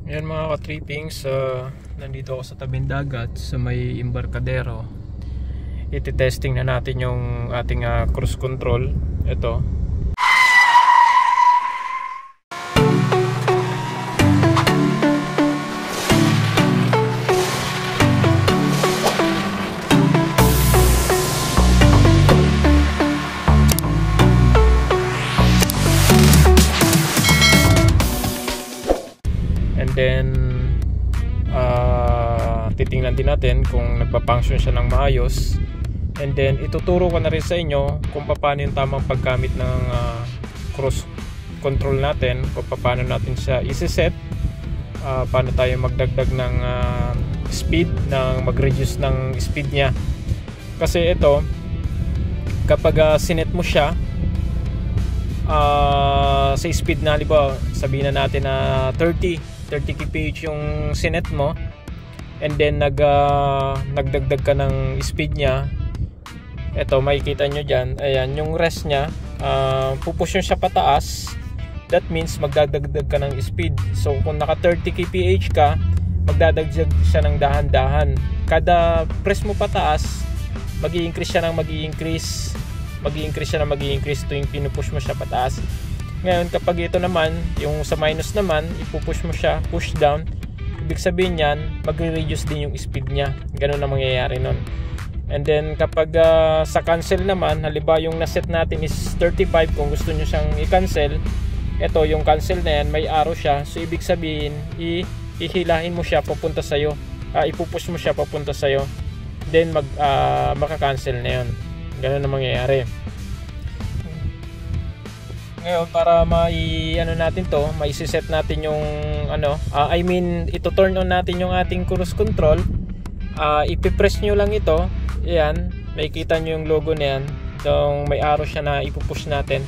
Yan mga ka-trippings, nandito ako sa tabing dagat sa may Embarcadero. Iti-testing na natin yung ating cruise control. Ito. And then titingnan din natin kung nagpa-function siya ng maayos. And then ituturo ko na rin sa inyo kung paano yung tamang paggamit ng cruise control natin, kung paano natin siya isi-set, paano tayo magdagdag ng speed, mag-reduce ng speed niya. Kasi ito, kapag sinet mo siya sa speed na halimbawa sabihin na natin na 30 kph yung sinet mo, and then nagdagdag ka ng speed niya. Ito makikita nyo dyan, ayan yung rest nya, pupush siya pataas. That means magdadagdag ka ng speed. So kung naka 30 kph ka, magdadagdag siya ng dahan-dahan. Kada press mo pataas, mag-i-increase siya ng mag-i-increase tuwing pinupush mo siya pataas. Ngayon kapag ito naman, yung sa minus naman, ipupush mo siya, push down, ibig sabihin yan, magre-reduce din yung speed niya. Ganun na mangyayari nun. And then kapag sa cancel naman, halimbawa yung naset natin is 35, kung gusto nyo siyang i-cancel, ito yung cancel na yan, may arrow siya. So ibig sabihin, ihilahin mo siya papunta sa'yo, ipupush mo siya papunta sa'yo, then maka-cancel na yun. Ganun na mangyayari. Ngayon para mai-set natin yung ito turn on natin yung ating cruise control. Ipipress nyo lang ito. Ayan, makikita nyo yung logo na yan. Itong may arrow siya na ipupush natin.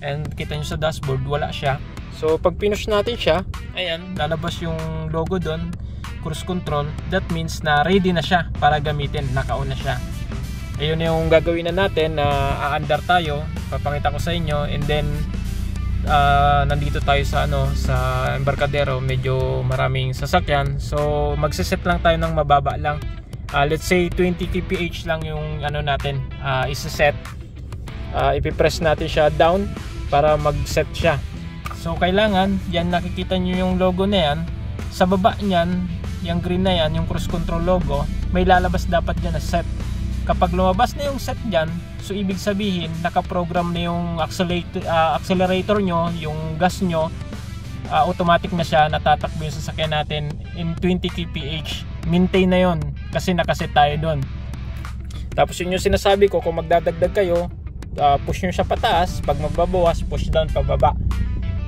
And kita nyo sa dashboard, wala siya. So pag pinush natin siya, ayan, lalabas yung logo doon, cruise control. That means na ready na siya para gamitin, naka-on na siya. Ayun yung gagawin na natin, na aandar tayo, papakita ko sa inyo. And then nandito tayo sa sa Embarcadero, medyo maraming sasakyan. So magse-set lang tayo ng mababa lang. Let's say 20 kph lang yung natin isi-set. Ipipress natin siya down para mag-set siya. So kailangan, yan nakikita nyo yung logo na yan. Sa baba niyan, yung green na yan, yung cruise control logo, may lalabas dapat dyan na set. Kapag lumabas na yung set dyan, so ibig sabihin nakaprogram na yung accelerator nyo, yung gas nyo, automatic na siya, natatakbo yung sasakyan natin in 20 kph. Maintain na yon kasi nakaset tayo doon. Tapos yun yung sinasabi ko, kung magdadagdag kayo, push nyo siya pataas, pag magbabawas, push down pababa.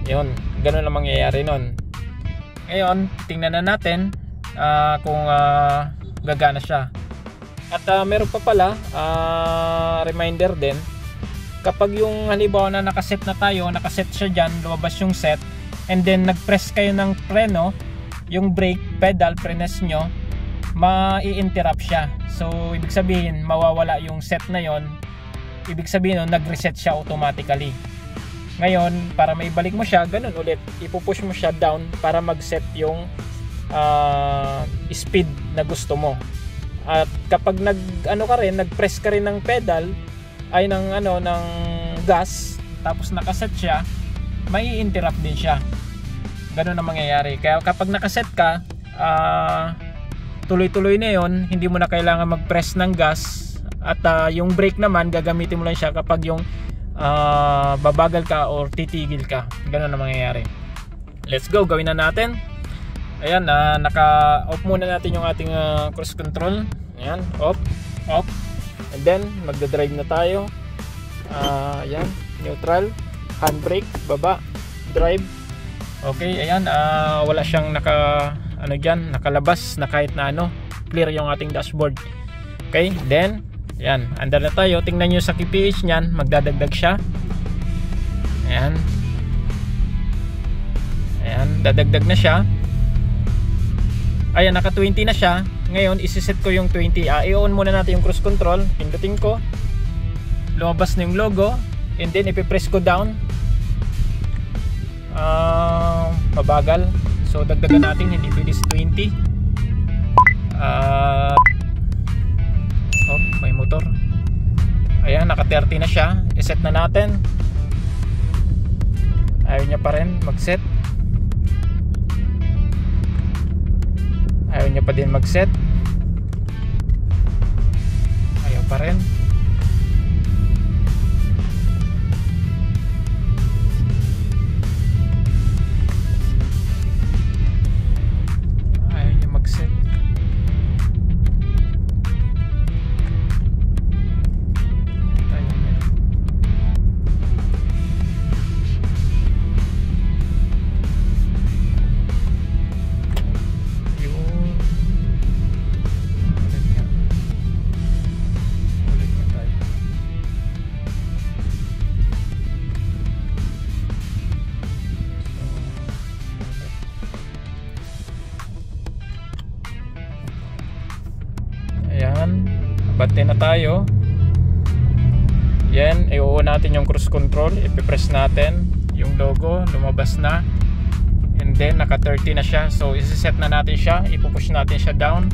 Yun, ganun na mangyayari nun. Ngayon, tingnan na natin kung gagana siya. At meron pa pala reminder din, kapag yung halimbawa na nakaset na tayo, nakaset siya dyan, lumabas yung set, and then nagpress kayo ng preno, yung brake pedal, prenes nyo, mai-interrupt siya. So ibig sabihin mawawala yung set na yon, ibig sabihin nag-reset siya automatically. Ngayon para maibalik mo siya, ganun ulit, ipupush mo siya down para mag-set yung speed na gusto mo. At kapag nag-press ka rin ng pedal, ay ng gas, tapos nakaset siya, may interrupt din siya. Ganun na mangyayari. Kaya kapag nakaset ka, tuloy-tuloy na yon, hindi mo na kailangan mag-press ng gas. At yung brake naman, gagamitin mo lang siya kapag yung babagal ka or titigil ka. Ganun na mangyayari. Let's go, gawin na natin. Ayan, naka-off muna natin yung ating cruise control. Ayan, off. And then, magdadrive na tayo. Ayan, neutral, handbrake, baba, drive. Okay, ayan, wala siyang nakalabas na kahit na clear yung ating dashboard. Okay, then, ayan, andar na tayo. Tingnan nyo sa kph nyan, magdadagdag siya. Ayan. Ayan, dadagdag na siya. Ayan, naka 20 na siya. Ngayon, isi-set ko yung 20. I-on muna natin yung cruise control. Pindutin ko. Lumabas na yung logo. And then, ipipress ko down. Mabagal. So So dagdagan natin, hindi pwede sa 20. Oh, may motor. Ayan, naka 30 na siya. I-set na natin. Ayaw niya pa rin mag-set. Ayaw niya pa din mag-set. Ayaw pa rin. Ayaw niya mag-set. Ayan, bante na tayo. Yan, i-on natin yung cruise control. I-press natin yung logo, lumabas na. And then naka 30 na siya. So isi-set na natin siya, ipupush natin siya down.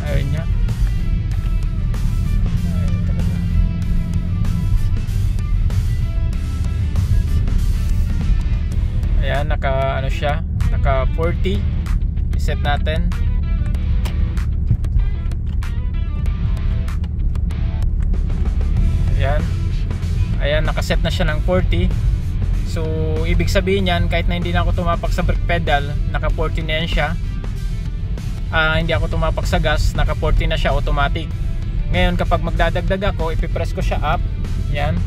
Ayun niya. Ayun talaga. Ayan, naka ano siya, naka 40. I-set natin. Ayan. Ayan, nakaset na siya ng 40. So ibig sabihin yan, kahit na hindi na ako tumapak sa brake pedal, naka 40 na yan siya. Hindi ako tumapak sa gas, naka 40 na siya automatic. Ngayon kapag magdadagdag ako, ipipress ko siya up. Yan.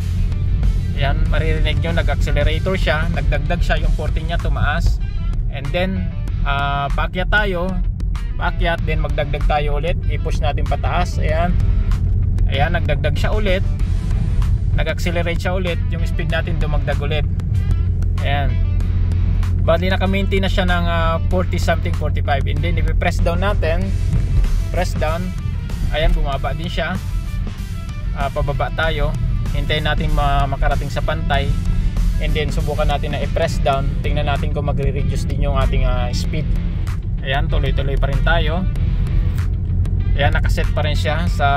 Yan, maririnig nyo, nag-accelerator siya, nagdagdag siya, yung 40 niya tumaas. And then paakyat tayo, paakyat, then magdagdag tayo ulit, i-push natin pataas. Ayan. Ayan, nagdagdag siya ulit, nag-accelerate siya ulit, yung speed natin dumagdag ulit. Ayan. Bali naka-maintain na siya ng 40 something, 45. And then i-press down natin, press down. Ayan, bumaba din siya. Pababa tayo, hintayin natin makarating sa pantay. And then subukan natin na i-press down. Tingnan natin kung magre-reduce din yung ating speed. Ayan, tuloy-tuloy pa rin tayo. Ayan, nakaset pa rin siya sa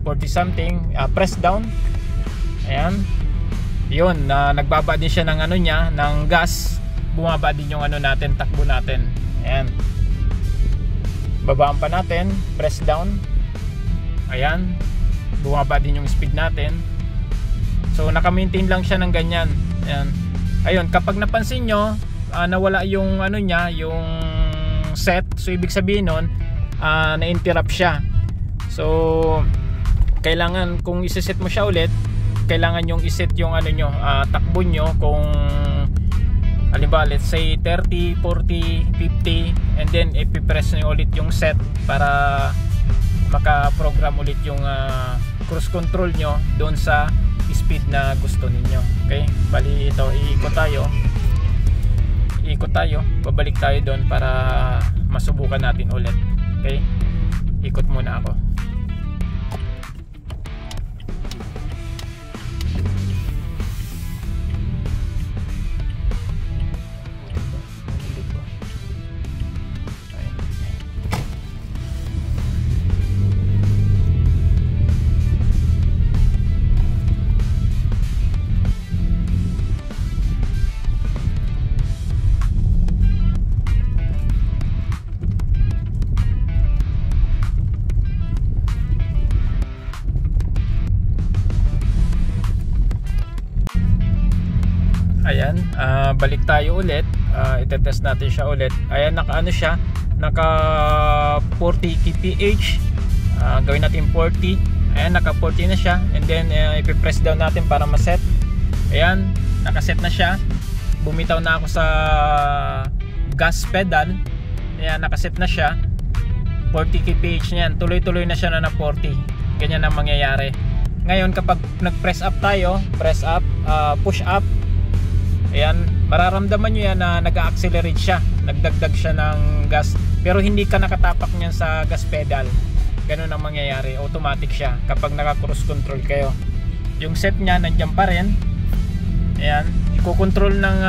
40 something. Press down. Ayan. Yun, nagbaba din siya ng ano niya, ng gas. Bumaba din yung ano natin, takbo natin. Ayan. Babaan pa natin, press down. Ayan. Bumaba din yung speed natin. So naka-maintain lang siya ng ganyan. Ayan. Ayun, kapag napansin nyo, nawala yung ano niya, yung set. So ibig sabihin nun, na-interrupt siya. So kailangan, kung iseset mo siya ulit, kailangan yung iset yung ano nyo, takbo nyo. Kung halimbawa, let's say 30, 40, 50, and then ipipress nyo ulit yung set para maka-program ulit yung cruise control nyo doon sa speed na gusto ninyo. Okay, bali ito, iikot tayo, babalik tayo doon para masubukan natin ulit. Okay, ikot muna ako. Ayan, balik tayo ulit. Itetest natin siya ulit. Ayan, naka-ano siya, naka 40 kph. Gawin natin 40. Ayan, naka 40 na siya. And then ipipress down natin para ma-set. Ayan, naka-set na siya. Bumitaw na ako sa gas pedal. Ayan, naka-set na siya. 40 kph niyan. Tuloy-tuloy na siya na 40. Ganyan ang mangyayari. Ngayon kapag nag-press up tayo, press up, push up, ayan, mararamdaman nyo yan na nag-accelerate siya, nagdagdag siya ng gas, pero hindi ka nakatapak niyan sa gas pedal. Ganun ang mangyayari, automatic siya kapag naka cruise control kayo. Yung set niya nandiyan pa rin. Ayan, nagko-control ng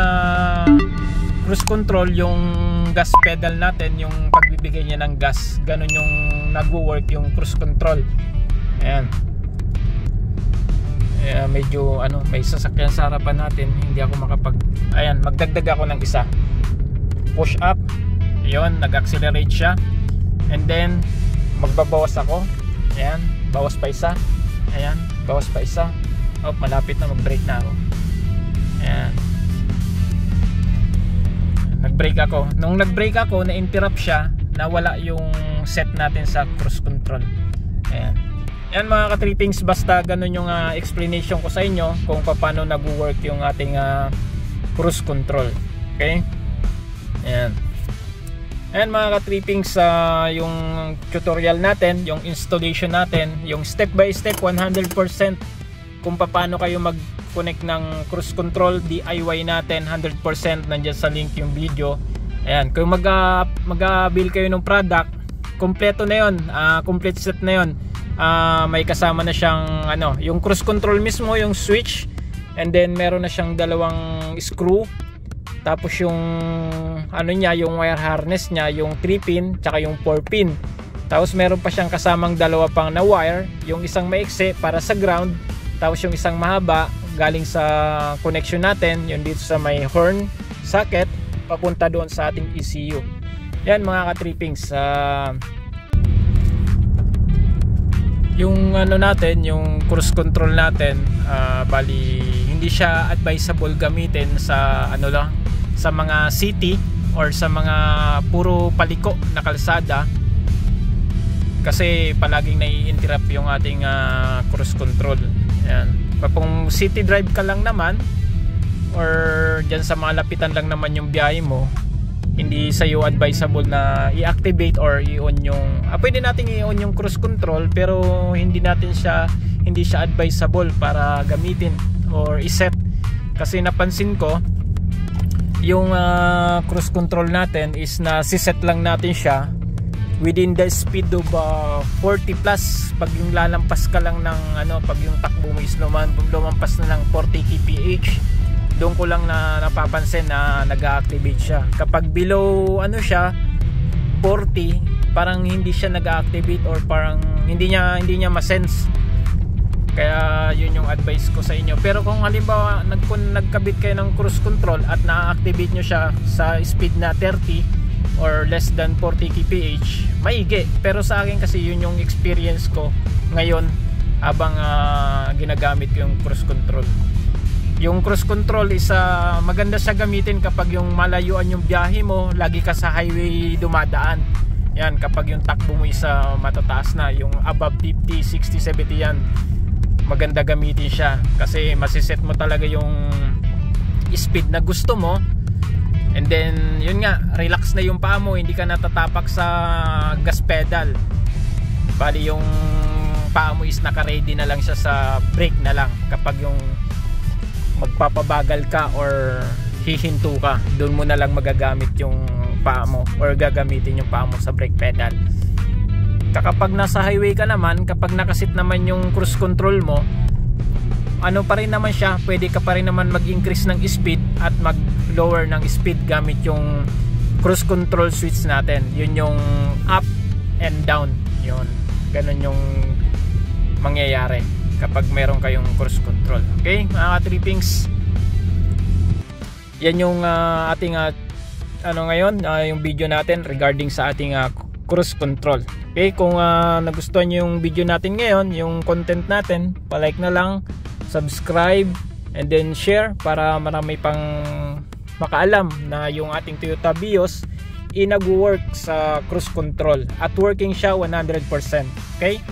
cruise control yung gas pedal natin, yung pagbibigay niya ng gas. Ganun yung nagwo-work yung cruise control. Ayan. Medyo may sasakyan sa harapan natin, hindi ako ayan, magdagdag ako ng isa. Push up. Yun, nag-accelerate siya. And then magbabawas ako. Ayan, bawas pa isa. Ayan, bawas pa isa. Oh, malapit na mag-brake na ako. Ayan. Nag-brake ako. Nung nag-brake ako, na-interrupt siya, nawala yung set natin sa cruise control. Ayan. Yan mga ka-trippings, basta ganun yung explanation ko sa inyo kung paano nag-work yung ating cruise control. Okay? Ayan. Ayan mga ka-trippings, yung tutorial natin, yung installation natin, yung step by step 100% kung paano kayo mag-connect ng cruise control, DIY natin 100%, nandiyan sa link yung video. Ayan, kung mag-build kayo ng product, kompleto na yun, complete set na yun. May kasama na siyang yung cruise control mismo, yung switch, and then meron na siyang dalawang screw, tapos yung niya, yung wire harness niya, yung 3-pin tsaka yung 4-pin. Tapos meron pa siyang kasamang dalawa pang na wire, yung isang maiksi para sa ground, tapos yung isang mahaba galing sa connection natin, yung dito sa may horn socket papunta doon sa ating ECU. Yan mga ka-trippings, yung natin, yung cruise control natin, bali hindi siya advisable gamitin sa sa mga city or sa mga puro paliko na kalsada, kasi palaging nai-interrupt yung ating cruise control. Ayan. Kung city drive ka lang naman or dyan sa mga lapitan lang naman yung biyahe mo, hindi sa'yo advisable na i-activate or i-on yung pwede natin i-on yung cruise control, pero hindi siya advisable para gamitin or iset, kasi napansin ko yung cruise control natin is na siset lang natin siya within the speed of 40 plus. Pag yung lalampas ka lang ng pag yung takbo mo is lumampas na ng 40 kph, doon ko lang napapansin na nag-activate siya. Kapag below siya 40, parang hindi siya nag-activate or parang hindi niya ma-sense. Kaya yun yung advice ko sa inyo. Pero kung halimbawa nagkabit kayo ng cruise control at na-activate nyo siya sa speed na 30 or less than 40 kph, maigi. Pero sa akin kasi yun yung experience ko ngayon habang ginagamit yung cruise control. Yung cruise control is maganda siya gamitin kapag yung malayuan yung biyahe mo, lagi ka sa highway dumadaan. Yan, kapag yung takbo mo is matataas na, yung above 50, 60, 70 yan, maganda gamitin siya kasi masiset mo talaga yung speed na gusto mo, and then yun nga, relax na yung paa mo, hindi ka natatapak sa gas pedal. Bali yung paa mo is naka-ready na lang siya sa brake na lang. Kapag yung magpapabagal ka or hihinto ka, doon mo na lang magagamit yung paa mo or gagamitin yung paa mo sa brake pedal. Kapag nasa highway ka naman, kapag nakasit naman yung cruise control mo, pa rin naman siya, pwede ka pa rin naman mag-increase ng speed at mag-lower ng speed gamit yung cruise control switch natin. Yun yung up and down. Yun, ganun yung mangyayari kapag meron kayong cruise control. Okay, mga ka-trippings, yan yung ating ngayon, yung video natin regarding sa ating cruise control. Okay, kung nagustuhan nyo yung video natin ngayon, yung content natin, palike na lang, subscribe, and then share para marami pang makaalam na yung ating Toyota Vios nag-work sa cruise control at working siya 100%. Okay,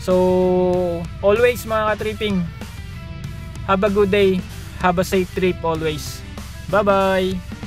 so always mga ka-tripping, have a good day, have a safe trip always. Bye bye.